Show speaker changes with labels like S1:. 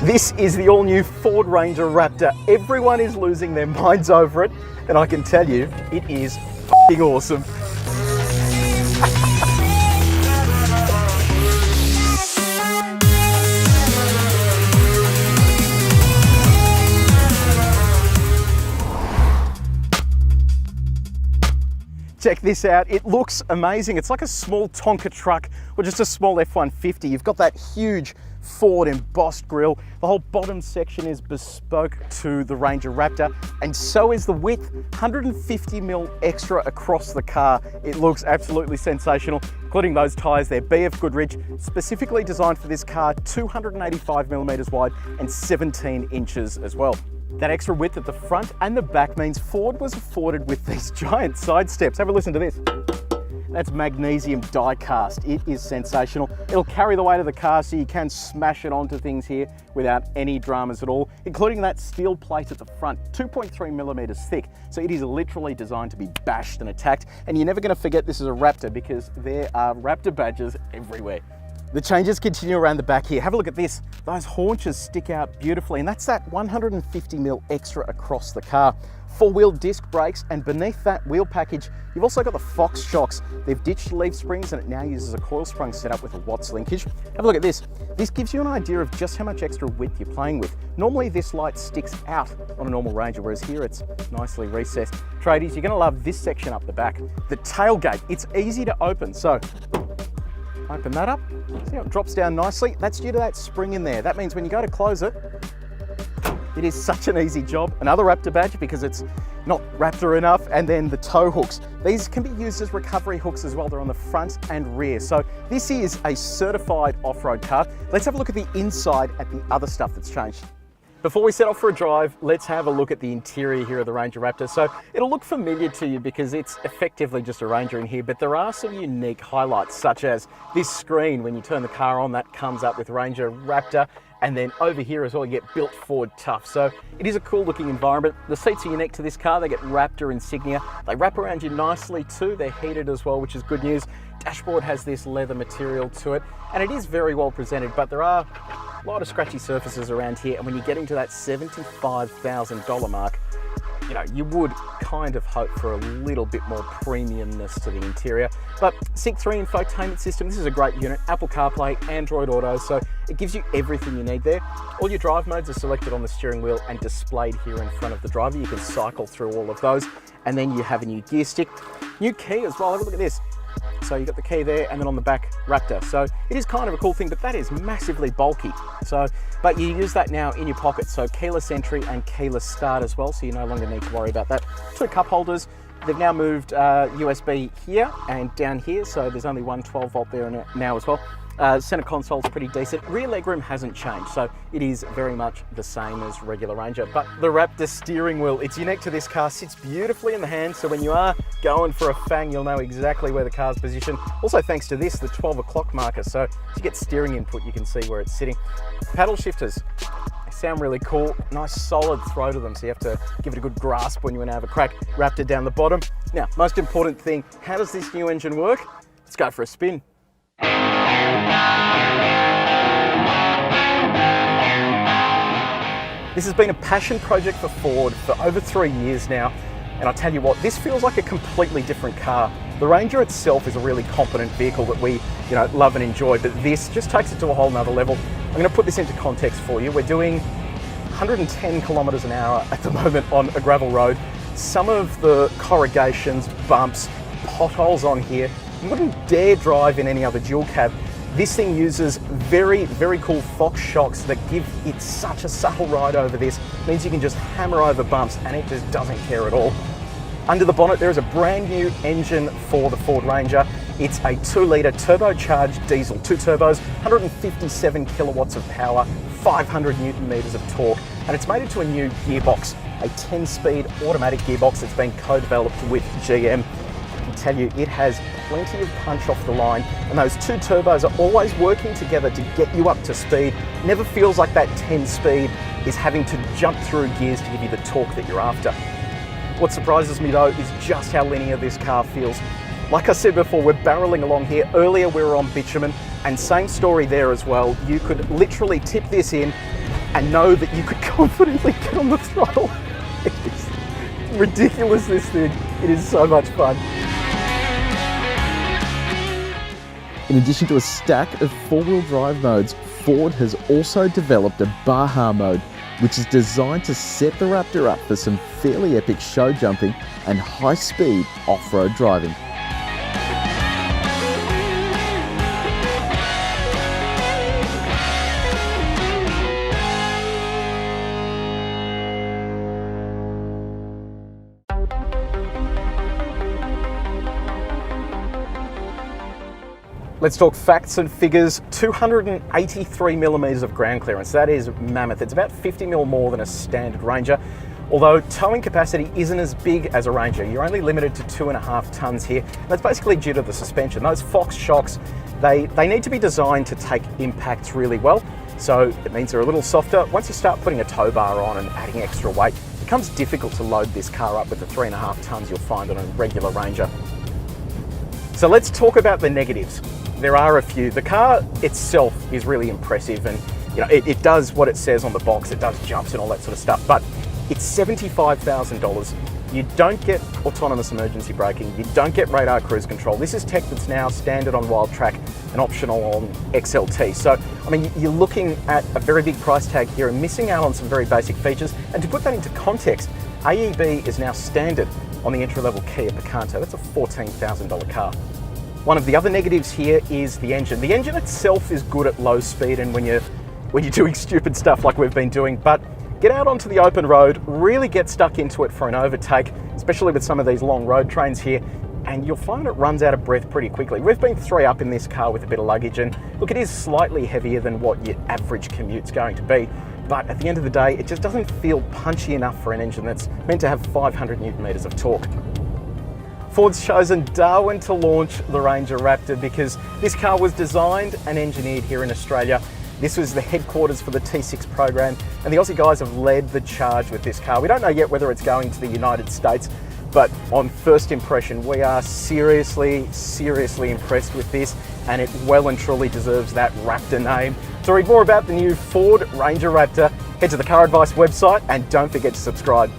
S1: This is the all-new Ford Ranger Raptor. Everyone is losing their minds over it, and I can tell you, it is f***ing awesome. Check this out, it looks amazing. It's like a small Tonka truck or just a small F-150. You've got that huge Ford embossed grille. The whole bottom section is bespoke to the Ranger Raptor, and so is the width, 150mm extra across the car. It looks absolutely sensational, including those tyres there, BF Goodrich, specifically designed for this car, 285mm wide and 17 inches as well. That extra width at the front and the back means Ford was afforded with these giant side steps. Have a listen to this. That's magnesium die cast. It is sensational. It'll carry the weight of the car so you can smash it onto things here without any dramas at all, including that steel plate at the front, 2.3mm thick. So it is literally designed to be bashed and attacked. And you're never gonna forget this is a Raptor because there are Raptor badges everywhere. The changes continue around the back here. Have a look at this. Those haunches stick out beautifully, and that's that 150mm extra across the car. Four-wheel disc brakes, and beneath that wheel package, you've also got the Fox shocks. They've ditched leaf springs, and it now uses a coil sprung setup with a Watts linkage. Have a look at this. This gives you an idea of just how much extra width you're playing with. Normally, this light sticks out on a normal Ranger, whereas here it's nicely recessed. Tradies, you're gonna love this section up the back. The tailgate, it's easy to open, so open that up, see how it drops down nicely? That's due to that spring in there. That means when you go to close it, it is such an easy job. Another Raptor badge because it's not Raptor enough, and then the tow hooks. These can be used as recovery hooks as well. They're on the front and rear. So this is a certified off-road car. Let's have a look at the inside at the other stuff that's changed. Before we set off for a drive, let's have a look at the interior here of the Ranger Raptor. So it'll look familiar to you because it's effectively just a Ranger in here, but there are some unique highlights, such as this screen. When you turn the car on, that comes up with Ranger Raptor. And then over here as well, you get built Ford tough. So it is a cool looking environment. The seats are unique to this car. They get Raptor insignia. They wrap around you nicely too. They're heated as well, which is good news. Dashboard has this leather material to it, and it is very well presented, but there are a lot of scratchy surfaces around here. And when you're getting to that $75,000 mark, you know, you would kind of hope for a little bit more premiumness to the interior. But Sync 3 infotainment system, this is a great unit. Apple CarPlay, Android Auto, so it gives you everything you need there. All your drive modes are selected on the steering wheel and displayed here in front of the driver. You can cycle through all of those. And then you have a new gear stick. New key as well, have a look at this. So you've got the key there, and then on the back, Raptor. So it is kind of a cool thing, but that is massively bulky. But you use that now in your pocket. So keyless entry and keyless start as well. So you no longer need to worry about that. Two cup holders. They've now moved USB here and down here. So there's only one 12-volt there now as well. Center console's pretty decent. Rear legroom hasn't changed, so it is very much the same as regular Ranger. But the Raptor steering wheel, it's unique to this car, sits beautifully in the hand, so when you are going for a fang, you'll know exactly where the car's positioned. Also, thanks to this, the 12 o'clock marker, so if you get steering input, you can see where it's sitting. Paddle shifters, they sound really cool. Nice solid throw to them, so you have to give it a good grasp when you want to have a crack. Raptor down the bottom. Now, most important thing, how does this new engine work? Let's go for a spin. This has been a passion project for Ford for over 3 years now, and I tell you what, this feels like a completely different car. The Ranger itself is a really competent vehicle that we, love and enjoy, but this just takes it to a whole nother level. I'm going to put this into context for you. We're doing 110 kilometers an hour at the moment on a gravel road. Some of the corrugations, bumps, potholes on here, you wouldn't dare drive in any other dual cab. This thing uses very, very cool Fox shocks that give it such a subtle ride over this. It means you can just hammer over bumps and it just doesn't care at all. Under the bonnet, there is a brand new engine for the Ford Ranger. It's a 2-litre turbocharged diesel, 2 turbos, 157 kilowatts of power, 500 Newton meters of torque, and it's made into a new gearbox, a 10-speed automatic gearbox that's been co-developed with GM. I can tell you, it has plenty of punch off the line, and those 2 turbos are always working together to get you up to speed. Never feels like that 10 speed is having to jump through gears to give you the torque that you're after. What surprises me though is just how linear this car feels. Like I said before, we're barreling along here. Earlier we were on bitumen, and same story there as well. You could literally tip this in, and know that you could confidently get on the throttle. It's ridiculous, this thing. It is so much fun. In addition to a stack of four-wheel drive modes, Ford has also developed a Baja mode, which is designed to set the Raptor up for some fairly epic show jumping and high-speed off-road driving. Let's talk facts and figures. 283 millimeters of ground clearance. That is mammoth. It's about 50 mil more than a standard Ranger. Although towing capacity isn't as big as a Ranger. You're only limited to 2.5 tons here. That's basically due to the suspension. Those Fox shocks, they need to be designed to take impacts really well. So it means they're a little softer. Once you start putting a tow bar on and adding extra weight, it becomes difficult to load this car up with the 3.5 tons you'll find on a regular Ranger. So let's talk about the negatives. There are a few. The car itself is really impressive, and you know it does what it says on the box. It does jumps and all that sort of stuff, but it's $75,000. You don't get autonomous emergency braking. You don't get radar cruise control. This is tech that's now standard on Wild Track and optional on XLT. So, I mean, you're looking at a very big price tag here and missing out on some very basic features. And to put that into context, AEB is now standard on the entry-level Kia Picanto. That's a $14,000 car. One of the other negatives here is the engine. The engine itself is good at low speed and when you're doing stupid stuff like we've been doing, but get out onto the open road, really get stuck into it for an overtake, especially with some of these long road trains here, and you'll find it runs out of breath pretty quickly. We've been 3 up in this car with a bit of luggage, and look, it is slightly heavier than what your average commute's going to be, but at the end of the day, it just doesn't feel punchy enough for an engine that's meant to have 500 Newton meters of torque. Ford's chosen Darwin to launch the Ranger Raptor because this car was designed and engineered here in Australia. This was the headquarters for the T6 program, and the Aussie guys have led the charge with this car. We don't know yet whether it's going to the United States, but on first impression, we are seriously impressed with this, and it well and truly deserves that Raptor name. To read more about the new Ford Ranger Raptor, head to the Caradvice website and don't forget to subscribe.